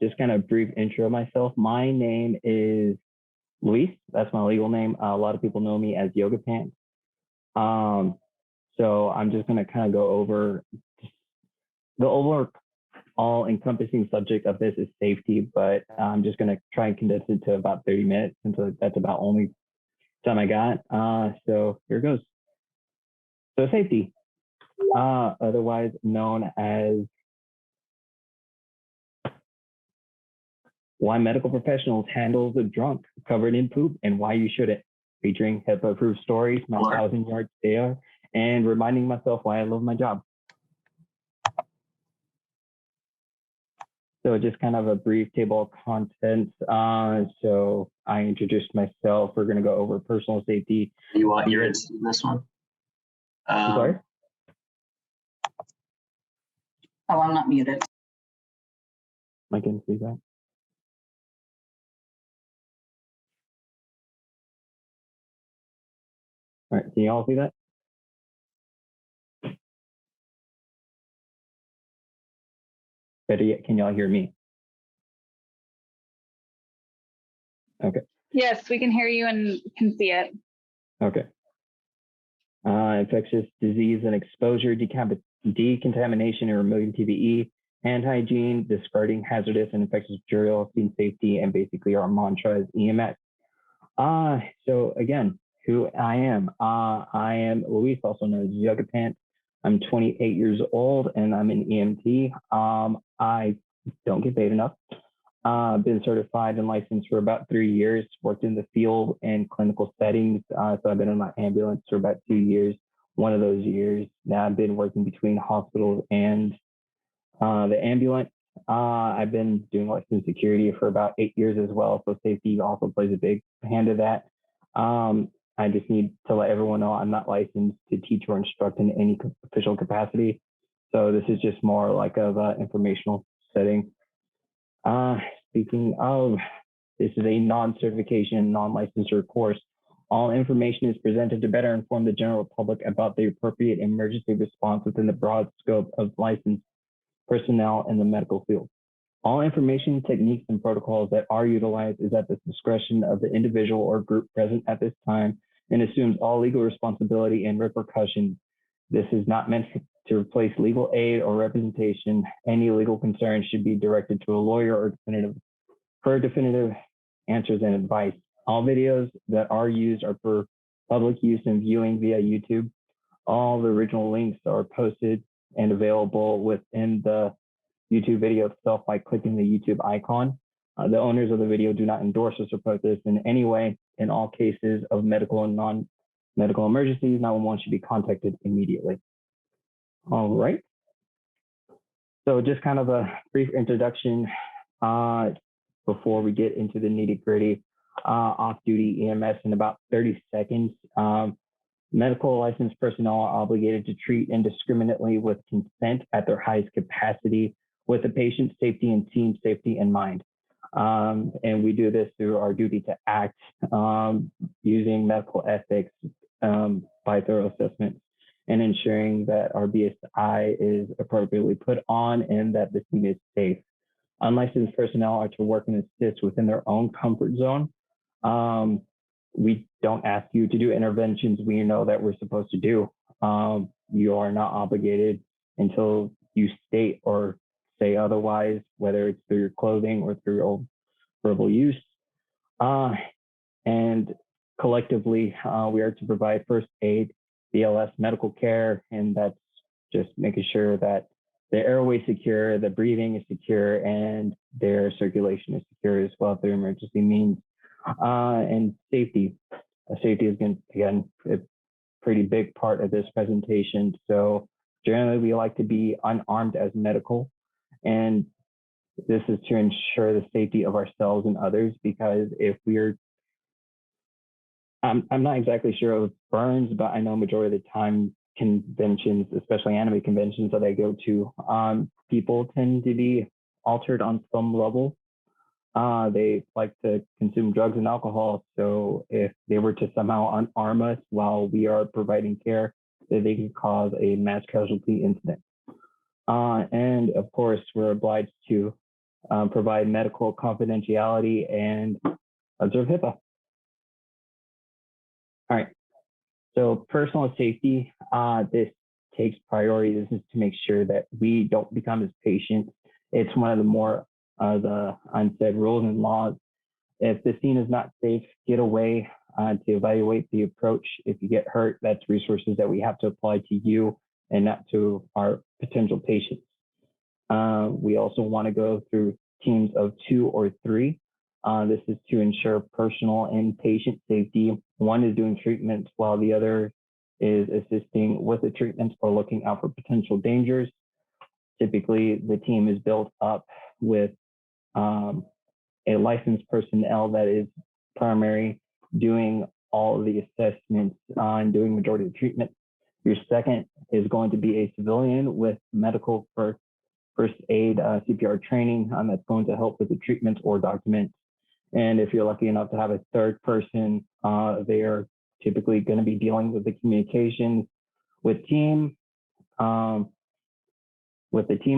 Just kind of brief intro of myself. My name is Luis. That's my legal name. A lot of people know me as Yogapants. So I'm just gonna kind of go over the overall all-encompassing subject of this is safety, but I'm just gonna try and condense it to about 30 minutes, since that's about only time I got. So here goes. So safety, otherwise known as why medical professionals handle the drunk covered in poop and why you shouldn't, featuring HIPAA-approved stories, my 1,000-yard stare, and reminding myself why I love my job. So just kind of a brief table of contents. So I introduced myself. We're going to go over personal safety. You want your in this one? Sorry? Oh, I'm not muted. I can see that. All right, can you all see that? Better yet, can y'all hear me? Okay. Yes, we can hear you and can see it. Okay. Infectious disease and exposure, decontamination and removing TBE, hand hygiene, discarding hazardous and infectious materials, scene safety, and basically our mantra is EMS. So again, who I am. I am Luis, also known as Yogapants. I'm 28 years old and I'm an EMT. I don't get paid enough. Been certified and licensed for about 3 years, worked in the field and clinical settings. So I've been in my ambulance for about 2 years. One of those years now I've been working between hospitals and the ambulance. I've been doing licensed security for about 8 years as well. So safety also plays a big hand of that. I just need to let everyone know I'm not licensed to teach or instruct in any official capacity. So this is just more like of an informational setting. Speaking of, this is a non-certification, non-licensure course. All information is presented to better inform the general public about the appropriate emergency response within the broad scope of licensed personnel in the medical field. All information, techniques, and protocols that are utilized is at the discretion of the individual or group present at this time and assumes all legal responsibility and repercussions. This is not meant to replace legal aid or representation. Any legal concerns should be directed to a lawyer or for definitive answers and advice. All videos that are used are for public use and viewing via YouTube. All the original links are posted and available within the YouTube video itself by clicking the YouTube icon. The owners of the video do not endorse or support this in any way. In all cases of medical and non-medical emergencies, 911 should be contacted immediately. All right. So just kind of a brief introduction before we get into the nitty-gritty. Off-duty EMS in about 30 seconds. Medical licensed personnel are obligated to treat indiscriminately with consent at their highest capacity with the patient's safety and team safety in mind. And we do this through our duty to act using medical ethics by thorough assessments and ensuring that our BSI is appropriately put on and that the team is safe. Unlicensed personnel are to work and assist within their own comfort zone. We don't ask you to do interventions we know that we're supposed to do. You are not obligated until you state or say otherwise, whether it's through your clothing or through your verbal use. And collectively, we are to provide first aid, BLS medical care, and that's just making sure that the airway is secure, the breathing is secure, and their circulation is secure as well through emergency means. And safety. Safety has been, again, a pretty big part of this presentation. So generally, we like to be unarmed as medical. And this is to ensure the safety of ourselves and others, because if we're, I'm not exactly sure of burns, but I know majority of the time conventions, especially anime conventions that I go to, people tend to be altered on some level. They like to consume drugs and alcohol. So if they were to somehow unarm us while we are providing care, they can cause a mass casualty incident. And of course, we're obliged to provide medical confidentiality, and observe HIPAA. All right, so personal safety, this takes priority. This is to make sure that we don't become as patients. It's one of the more the unsaid rules and laws. If the scene is not safe, get away to evaluate the approach. If you get hurt, that's resources that we have to apply to you and not to our potential patients. We also want to go through teams of 2 or 3. This is to ensure personal and patient safety. One is doing treatments while the other is assisting with the treatments or looking out for potential dangers. Typically, the team is built up with a licensed personnel that is primary doing all of the assessments and doing majority of the treatment. Your second is going to be a civilian with medical first aid CPR training that's going to help with the treatment or documents. And if you're lucky enough to have a third person, they are typically going to be dealing with the communications with the team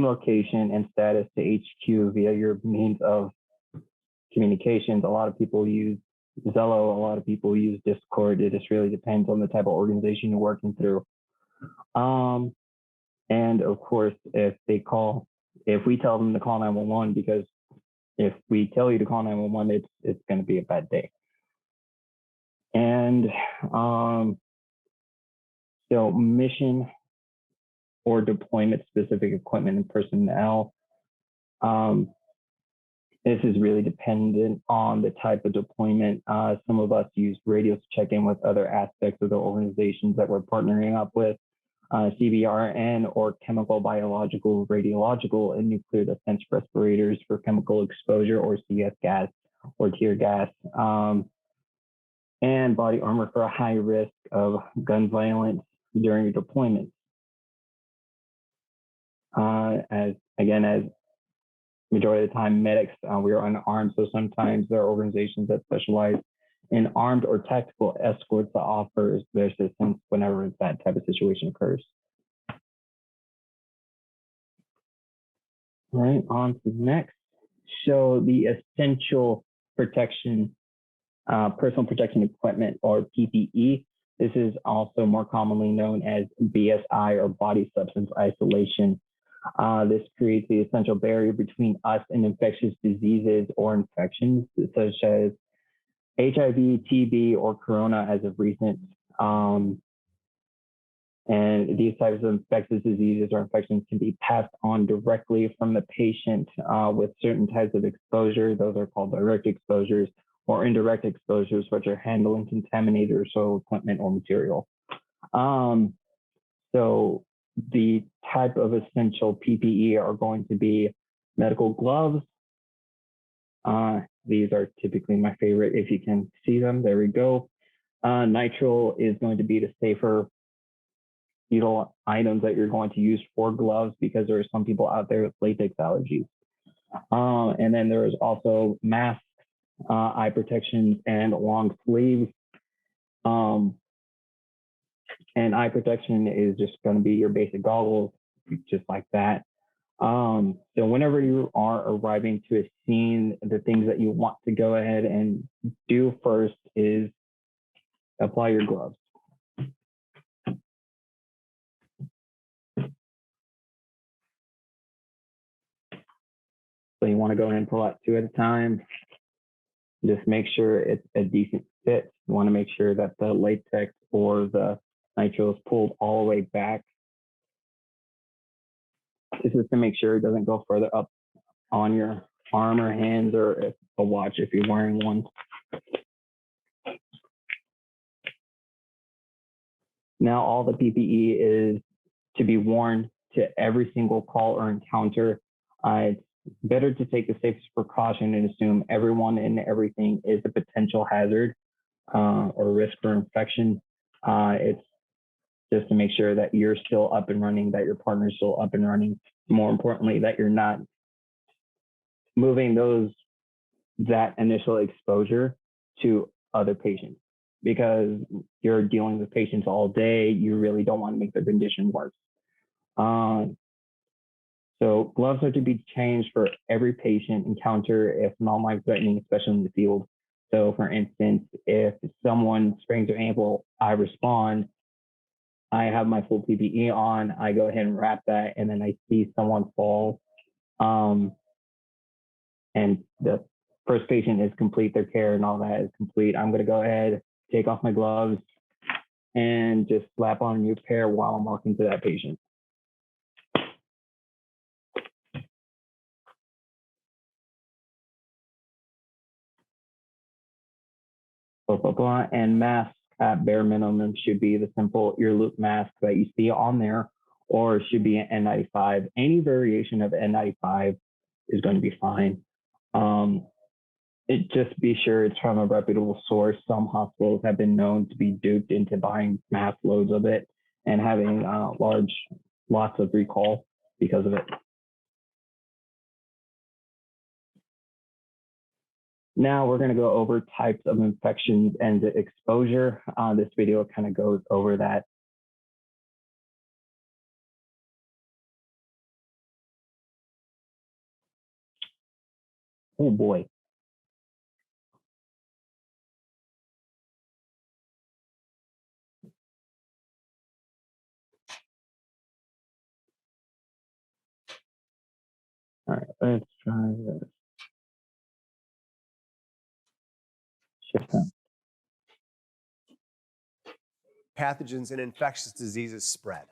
location and status to HQ via your means of communications. A lot of people use Zello, a lot of people use Discord. It just really depends on the type of organization you're working through. And of course, if we tell them to call 911, because if we tell you to call 911, it's going to be a bad day. And so mission or deployment specific equipment and personnel. This is really dependent on the type of deployment. Some of us use radios to check in with other aspects of the organizations that we're partnering up with, CBRN or chemical, biological, radiological, and nuclear defense respirators for chemical exposure or CS gas or tear gas, and body armor for a high risk of gun violence during deployments. As majority of the time, medics, we are unarmed, so sometimes there are organizations that specialize in armed or tactical escorts that offers their assistance whenever that type of situation occurs. All right, on to the next. So the essential protection, personal protection equipment or PPE. This is also more commonly known as BSI or body substance isolation. This creates the essential barrier between us and infectious diseases or infections such as HIV, TB, or corona as of recent. And these types of infectious diseases or infections can be passed on directly from the patient with certain types of exposure. Those are called direct exposures, or indirect exposures, which are handling contaminated or soil equipment or material. So the type of essential PPE are going to be medical gloves. These are typically my favorite. If you can see them, there we go. Nitrile is going to be the safer items that you're going to use for gloves because there are some people out there with latex allergies. And then there is also masks, eye protections, and long sleeves. And eye protection is just going to be your basic goggles, just like that. So whenever you are arriving to a scene, the things that you want to go ahead and do first is apply your gloves. So you want to go ahead and pull out 2 at a time. Just make sure it's a decent fit. You want to make sure that the latex or the nitrile is pulled all the way back. This is to make sure it doesn't go further up on your arm or hands or a watch if you're wearing one. Now all the PPE is to be worn to every single call or encounter. It's better to take the safest precaution and assume everyone and everything is a potential hazard or risk for infection. It's just to make sure that you're still up and running, that your partner's still up and running. More importantly, that you're not moving that initial exposure to other patients, because you're dealing with patients all day. You really don't want to make their condition worse. So gloves are to be changed for every patient encounter if non-life threatening, especially in the field. So for instance, if someone sprains their ankle, I respond, I have my full PPE on, I go ahead and wrap that, and then I see someone fall, and the first patient is complete, their care and all that is complete. I'm gonna go ahead, take off my gloves, and just slap on a new pair while I'm walking to that patient. Blah, blah, blah. And masks at bare minimum should be the simple ear loop mask that you see on there, or it should be an N95. Any variation of N95 is going to be fine. Just be sure it's from a reputable source. Some hospitals have been known to be duped into buying mass loads of it and having lots of recall because of it. Now we're going to go over types of infections and the exposure. This video kind of goes over that. Oh boy. All right, let's try this. Shift that. Pathogens and infectious diseases spread?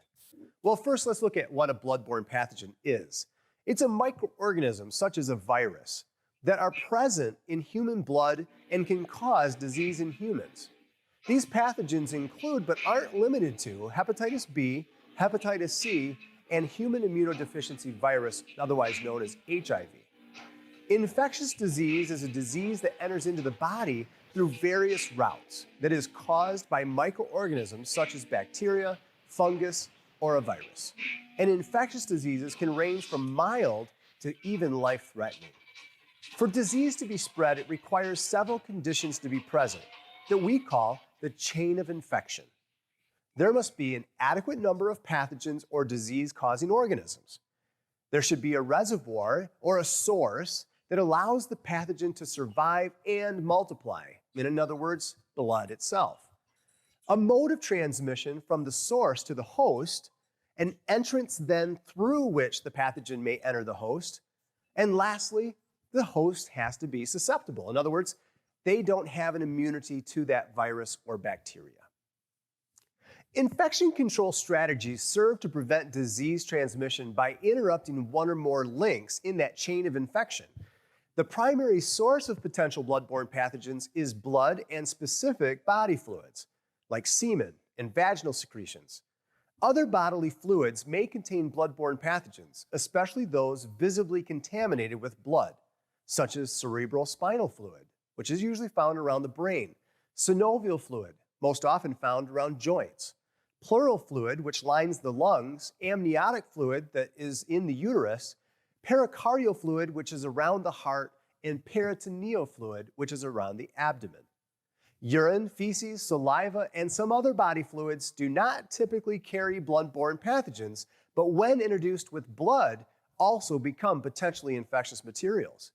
Well, first let's look at what a bloodborne pathogen is. It's a microorganism, such as a virus, that are present in human blood and can cause disease in humans. These pathogens include, but aren't limited to, hepatitis B, hepatitis C, and human immunodeficiency virus, otherwise known as HIV. Infectious disease is a disease that enters into the body through various routes that is caused by microorganisms such as bacteria, fungus, or a virus. And infectious diseases can range from mild to even life-threatening. For disease to be spread, it requires several conditions to be present that we call the chain of infection. There must be an adequate number of pathogens or disease-causing organisms. There should be a reservoir or a source that allows the pathogen to survive and multiply. In other words, blood itself. A mode of transmission from the source to the host, an entrance then through which the pathogen may enter the host, and lastly, the host has to be susceptible. In other words, they don't have an immunity to that virus or bacteria. Infection control strategies serve to prevent disease transmission by interrupting one or more links in that chain of infection. The primary source of potential bloodborne pathogens is blood and specific body fluids, like semen and vaginal secretions. Other bodily fluids may contain bloodborne pathogens, especially those visibly contaminated with blood, such as cerebral spinal fluid, which is usually found around the brain, synovial fluid, most often found around joints, pleural fluid, which lines the lungs, amniotic fluid that is in the uterus, pericardial fluid, which is around the heart, and peritoneal fluid, which is around the abdomen. Urine, feces, saliva, and some other body fluids do not typically carry bloodborne pathogens, but when introduced with blood, also become potentially infectious materials.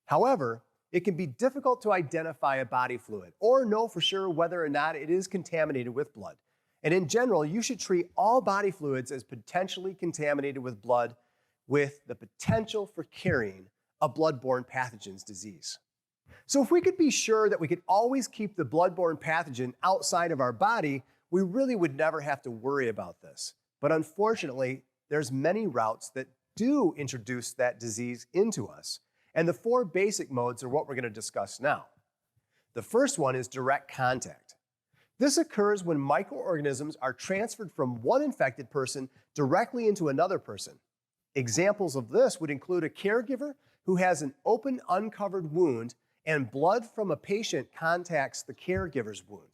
However, it can be difficult to identify a body fluid or know for sure whether or not it is contaminated with blood. And in general, you should treat all body fluids as potentially contaminated with blood with the potential for carrying a bloodborne pathogens disease. So if we could be sure that we could always keep the bloodborne pathogen outside of our body, we really would never have to worry about this. But unfortunately, there's many routes that do introduce that disease into us. And the four basic modes are what we're going to discuss now. The first one is direct contact. This occurs when microorganisms are transferred from one infected person directly into another person. Examples of this would include a caregiver who has an open, uncovered wound and blood from a patient contacts the caregiver's wound.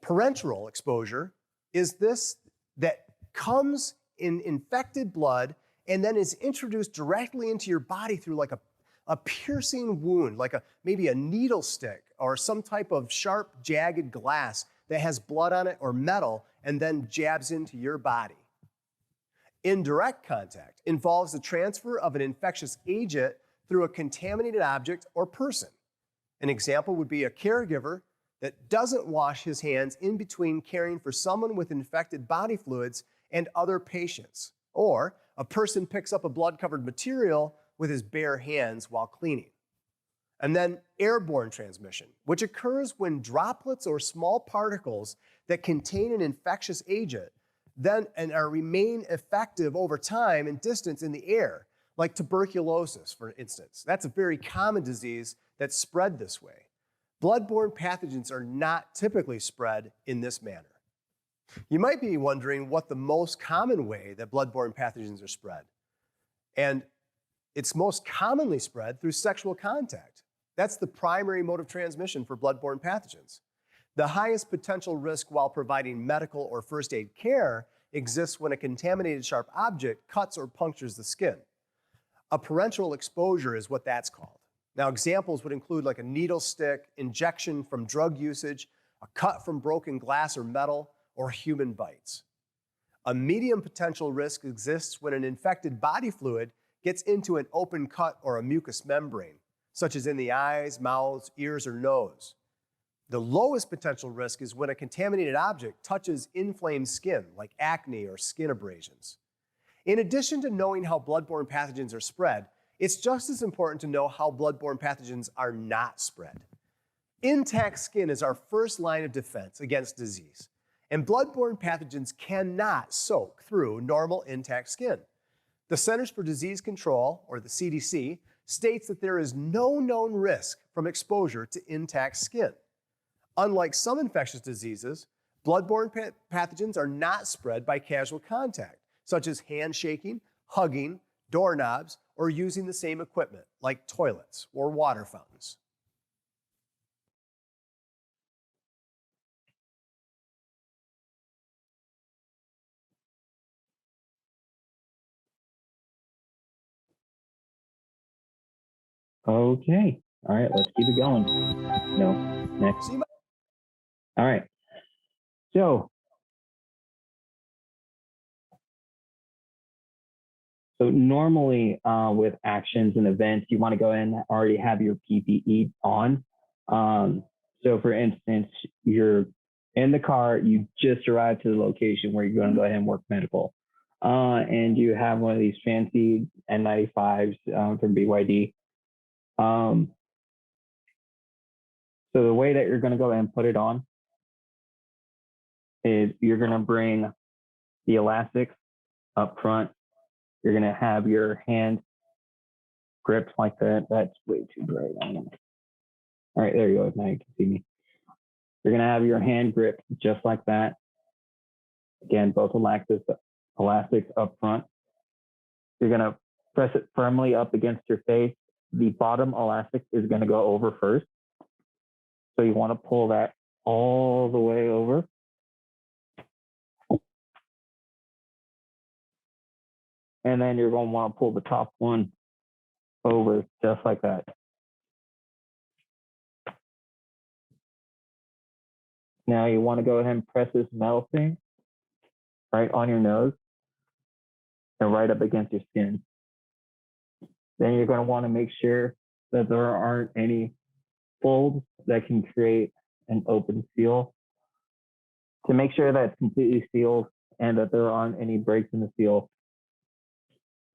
Parenteral exposure is this that comes in infected blood and then is introduced directly into your body through like a piercing wound, like maybe a needle stick or some type of sharp, jagged glass that has blood on it or metal and then jabs into your body. Indirect contact involves the transfer of an infectious agent through a contaminated object or person. An example would be a caregiver that doesn't wash his hands in between caring for someone with infected body fluids and other patients, or a person picks up a blood-covered material with his bare hands while cleaning. And then airborne transmission, which occurs when droplets or small particles that contain an infectious agent remain effective over time and distance in the air, like tuberculosis, for instance. That's a very common disease that's spread this way. Bloodborne pathogens are not typically spread in this manner. You might be wondering what the most common way that bloodborne pathogens are spread. And it's most commonly spread through sexual contact. That's the primary mode of transmission for bloodborne pathogens. The highest potential risk while providing medical or first aid care exists when a contaminated sharp object cuts or punctures the skin. A parenteral exposure is what that's called. Now, examples would include like a needle stick, injection from drug usage, a cut from broken glass or metal, or human bites. A medium potential risk exists when an infected body fluid gets into an open cut or a mucous membrane, such as in the eyes, mouths, ears, or nose. The lowest potential risk is when a contaminated object touches inflamed skin, like acne or skin abrasions. In addition to knowing how bloodborne pathogens are spread, it's just as important to know how bloodborne pathogens are not spread. Intact skin is our first line of defense against disease, and bloodborne pathogens cannot soak through normal intact skin. The Centers for Disease Control, or the CDC, states that there is no known risk from exposure to intact skin. Unlike some infectious diseases, bloodborne pathogens are not spread by casual contact, such as handshaking, hugging, doorknobs, or using the same equipment, like toilets or water fountains. Okay. All right, let's keep it going. No, next. So you might All right. So normally with actions and events, you want to go in and already have your PPE on. So for instance, you're in the car, you just arrived to the location where you're going to go ahead and work medical. And you have one of these fancy N95s from BYD. So the way that you're going to go ahead and put it on is you're going to bring the elastics up front. You're going to have your hand gripped like that. That's way too bright. All right, there you go. Now you can see me. You're going to have your hand gripped just like that. Again, both elastics up front. You're going to press it firmly up against your face. The bottom elastic is going to go over first. So you want to pull that all the way over. And then you're going to want to pull the top one over just like that. Now you want to go ahead and press this metal thing right on your nose and right up against your skin. Then you're going to want to make sure that there aren't any folds that can create an open seal. To make sure that it's completely sealed and that there aren't any breaks in the seal,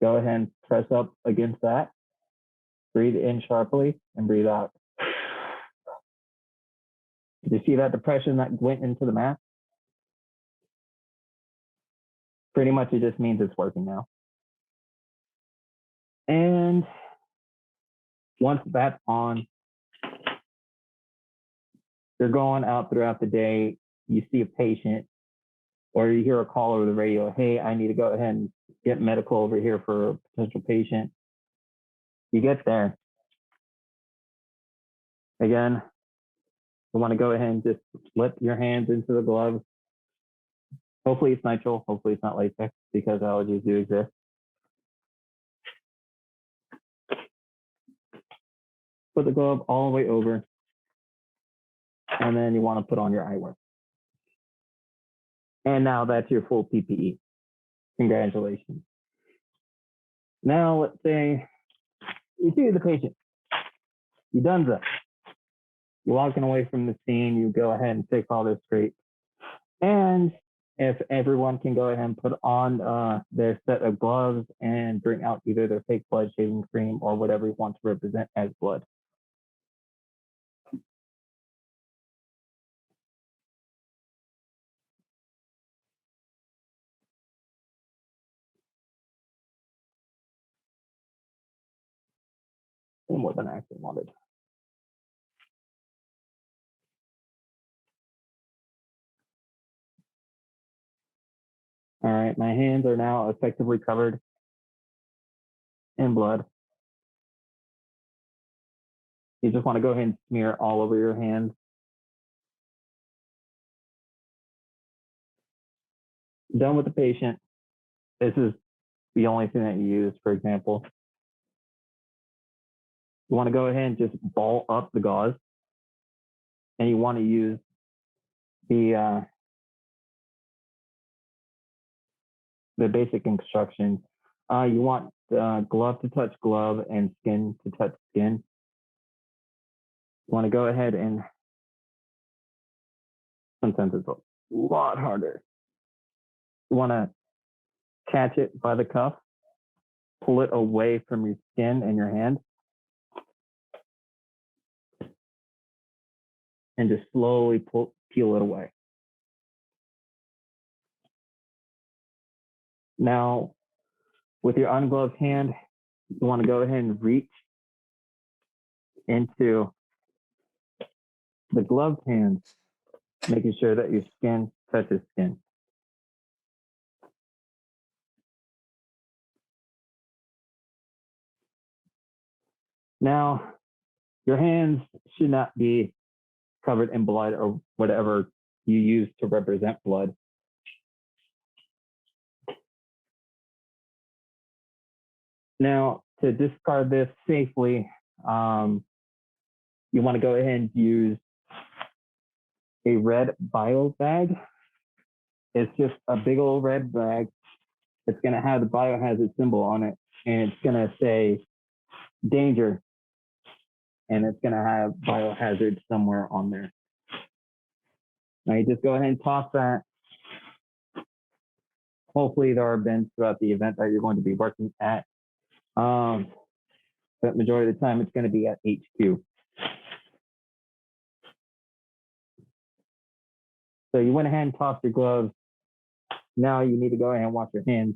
go ahead and press up against that. Breathe in sharply and breathe out. Did you see that depression that went into the mask? Pretty much it just means it's working now. And once that's on, you're going out throughout the day, you see a patient or you hear a call over the radio, hey, I need to go ahead and get medical over here for a potential patient. You get there. Again, you want to go ahead and just slip your hands into the gloves. Hopefully it's nitrile, hopefully it's not latex because allergies do exist. Put the glove all the way over, and then you want to put on your eyewear. And now that's your full PPE. Congratulations. Now, let's say you see the patient. You done that. You're walking away from the scene. You go ahead and fix all this scrape. And if everyone can go ahead and put on their set of gloves and bring out either their fake blood shaving cream or whatever you want to represent as blood. More than I actually wanted. All right, my hands are now effectively covered in blood. You just want to go ahead and smear all over your hands. Done with the patient. This is the only thing that you use, for example. You want to go ahead and just ball up the gauze. And you want to use the basic instructions. You want glove to touch glove and skin to touch skin. You want to go ahead and, sometimes it's a lot harder. You want to catch it by the cuff, pull it away from your skin and your hand, and just slowly peel it away. Now, with your ungloved hand, you want to go ahead and reach into the gloved hand, making sure that your skin touches skin. Now, your hands should not be covered in blood or whatever you use to represent blood. Now, to discard this safely, you want to go ahead and use a red Bile Bag. It's just a big old red bag. It's going to have the Biohazard symbol on it, and it's going to say danger, and it's going to have Biohazard somewhere on there. Now you just go ahead and toss that. Hopefully there are bins throughout the event that you're going to be working at. But majority of the time it's going to be at HQ. So you went ahead and tossed your gloves. Now you need to go ahead and wash your hands.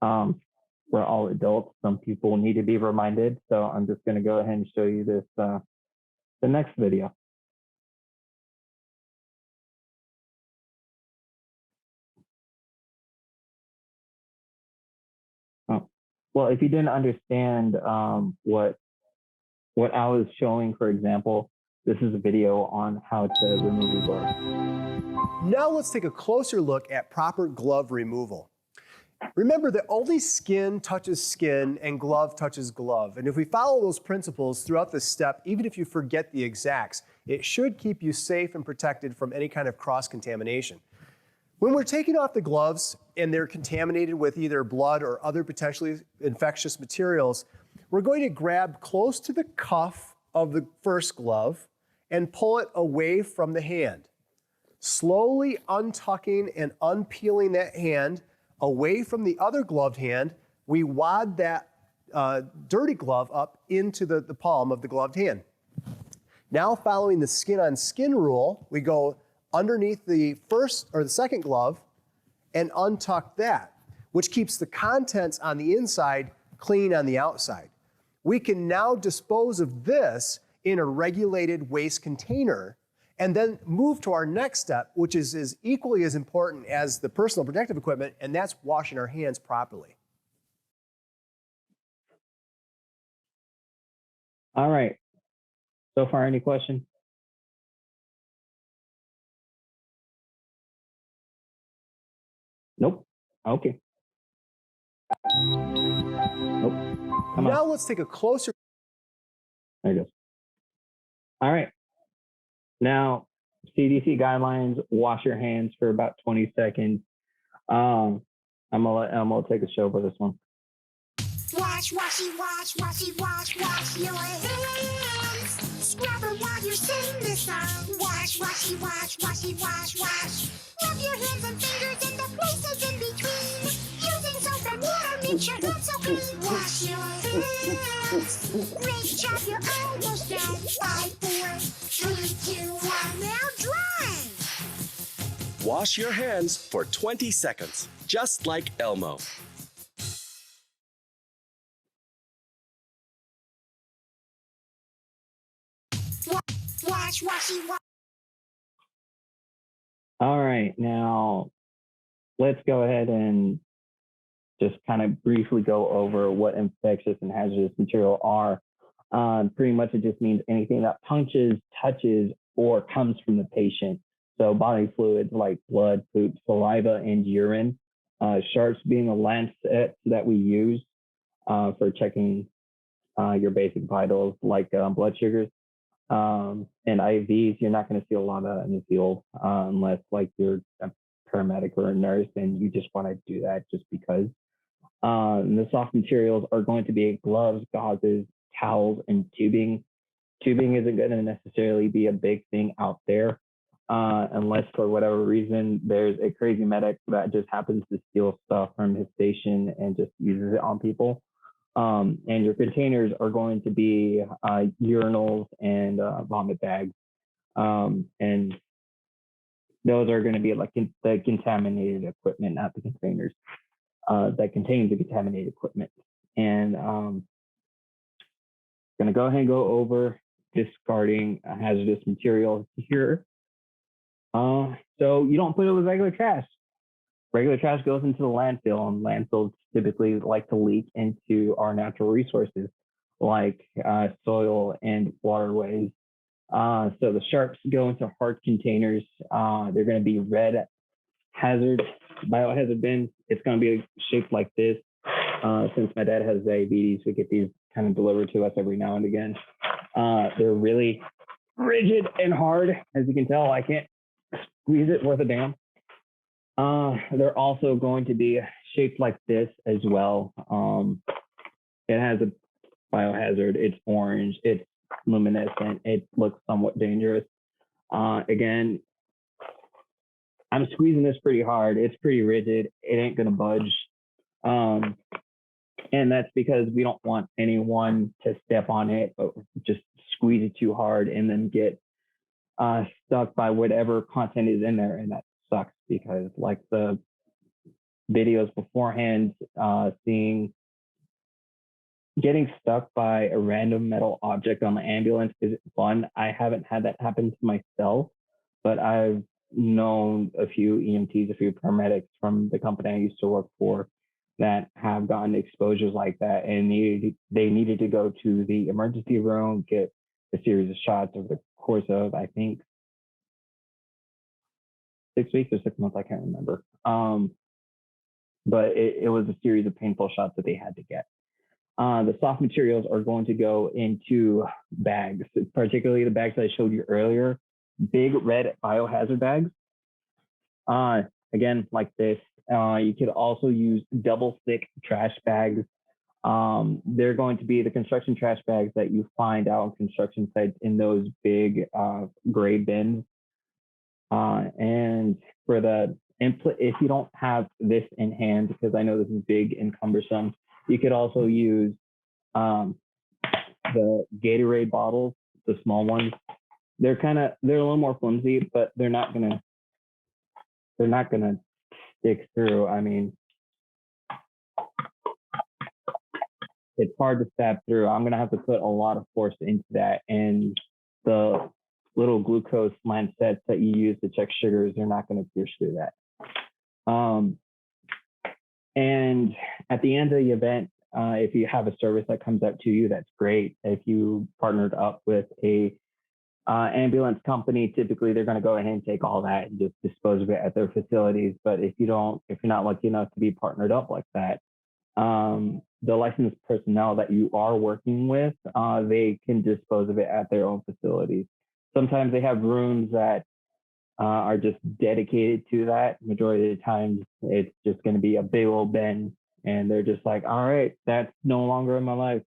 We're all adults. Some people need to be reminded. So I'm just going to go ahead and show you this, the next video. Oh, well, if you didn't understand what I was showing, for example, this is a video on how to remove your gloves. Now let's take a closer look at proper glove removal. Remember that only skin touches skin and glove touches glove. And if we follow those principles throughout this step, even if you forget the exacts, it should keep you safe and protected from any kind of cross-contamination. When we're taking off the gloves and they're contaminated with either blood or other potentially infectious materials, we're going to grab close to the cuff of the first glove and pull it away from the hand. Slowly untucking and unpeeling that hand away from the other gloved hand, we wad that dirty glove up into the palm of the gloved hand. Now, following the skin-on-skin rule, we go underneath the first or the second glove and untuck that, which keeps the contents on the inside clean on the outside. We can now dispose of this in a regulated waste container and then move to our next step, which is equally as important as the personal protective equipment, and that's washing our hands properly. All right. So far, any questions? Nope. Okay. Nope. Come on. Now let's take a closer. There it goes. All right. Now, CDC guidelines, wash your hands for about 20 seconds. I'm I'm gonna let Elmo take a show for this one. Wash, washy, wash, washy, wash, wash your hands. Scrub it while you're singing this song. Wash, washy, wash, washy, wash, wash. Rub your hands and fingers in the places in between. Using soap and water makes your hands so clean. Wash your hands. Great job, you're almost done. 5, 4, 3, 2, 1, now dry. Wash your hands for 20 seconds, just like Elmo. Wash, washy, wash. All right, now let's go ahead and just kind of briefly go over what infectious and hazardous material are. Pretty much it just means anything that punctures, touches, or comes from the patient. So body fluids like blood, poop, saliva, and urine. Sharps being a lancet that we use for checking your basic vitals like blood sugars. And IVs, you're not going to see a lot of in the field unless like you're a paramedic or a nurse and you just want to do that just because. And the soft materials are going to be gloves, gauzes, towels, and tubing. Tubing isn't going to necessarily be a big thing out there unless for whatever reason there's a crazy medic that just happens to steal stuff from his station and just uses it on people. And your containers are going to be urinals and vomit bags. And those are going to be like the contaminated equipment, not the containers that contain the contaminated equipment. And going to go ahead and go over discarding hazardous material here. So you don't put it with regular trash. Regular trash goes into the landfill, and landfills typically like to leak into our natural resources like soil and waterways. So the sharps go into hard containers. They're going to be red biohazard bins. It's going to be shaped like this. Since my dad has diabetes, we get these kind of delivered to us every now and again. They're really rigid and hard. As you can tell, I can't squeeze it worth a damn. They're also going to be shaped like this as well. It has a biohazard. It's orange. It's luminescent. It looks somewhat dangerous. Again, I'm squeezing this pretty hard. It's pretty rigid. It ain't going to budge. And that's because we don't want anyone to step on it, but just squeeze it too hard and then get stuck by whatever content is in there. And that sucks because like the videos beforehand, getting stuck by a random metal object on the ambulance is fun. I haven't had that happen to myself, but I've known a few EMTs, a few paramedics from the company I used to work for that have gotten exposures like that, and they needed to go to the emergency room, get a series of shots over the course of, I think, 6 weeks or 6 months, I can't remember. But it was a series of painful shots that they had to get. The soft materials are going to go into bags, particularly the bags that I showed you earlier, big red biohazard bags. Again, like this. You could also use double thick trash bags. They're going to be the construction trash bags that you find out on construction sites in those big gray bins. And for the input, if you don't have this in hand, because I know this is big and cumbersome, you could also use the Gatorade bottles, the small ones. They're a little more flimsy, but they're not gonna stick through. I mean, it's hard to stab through. I'm gonna have to put a lot of force into that, and the little glucose lancets that you use to check sugars, they're not gonna pierce through that. And at the end of the event, if you have a service that comes out to you, that's great. If you partnered up with a ambulance company, typically they're going to go ahead and take all that and just dispose of it at their facilities. But if you're not lucky enough to be partnered up like that, the licensed personnel that you are working with, they can dispose of it at their own facilities. Sometimes they have rooms that are just dedicated to that. Majority of the time, it's just going to be a big old bend, and they're just like, all right, that's no longer in my life.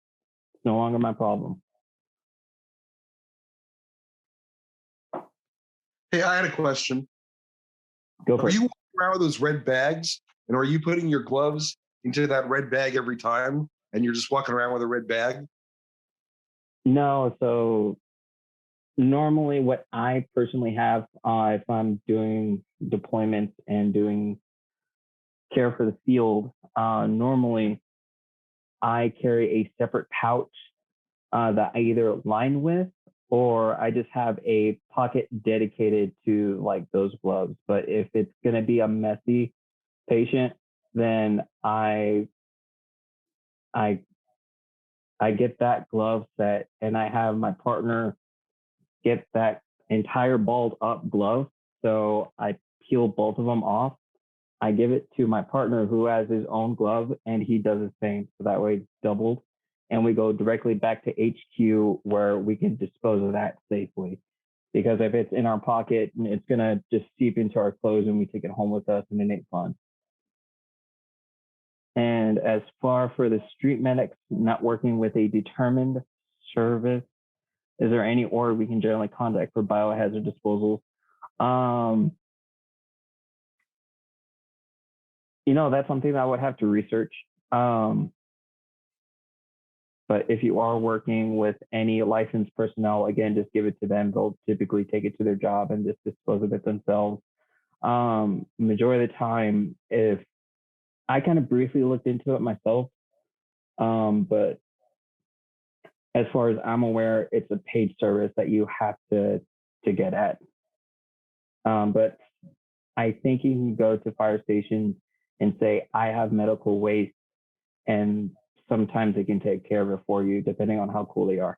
It's no longer my problem. Hey, I had a question. Go for Are it. you walking around with those red bags, and are you putting your gloves into that red bag every time, and you're just walking around with a red bag? No, so normally what I personally have, if I'm doing deployments and doing care for the field, normally I carry a separate pouch that I either line with, or I just have a pocket dedicated to like those gloves. But if it's going to be a messy patient, then I get that glove set, and I have my partner get that entire balled up glove. So I peel both of them off. I give it to my partner who has his own glove, and he does the same. So that way it's doubled. And we go directly back to HQ where we can dispose of that safely. Because if it's in our pocket, it's going to just seep into our clothes and we take it home with us, and it ain't fun. And as far for the street medics not working with a determined service, is there any order we can generally contact for biohazard disposal? That's something that I would have to research. But if you are working with any licensed personnel, again, just give it to them. They'll typically take it to their job and just dispose of it themselves. Majority of the time, if I kind of briefly looked into it myself, but as far as I'm aware, it's a paid service that you have to get at. But I think you can go to fire stations and say, I have medical waste, and sometimes they can take care of it for you, depending on how cool they are.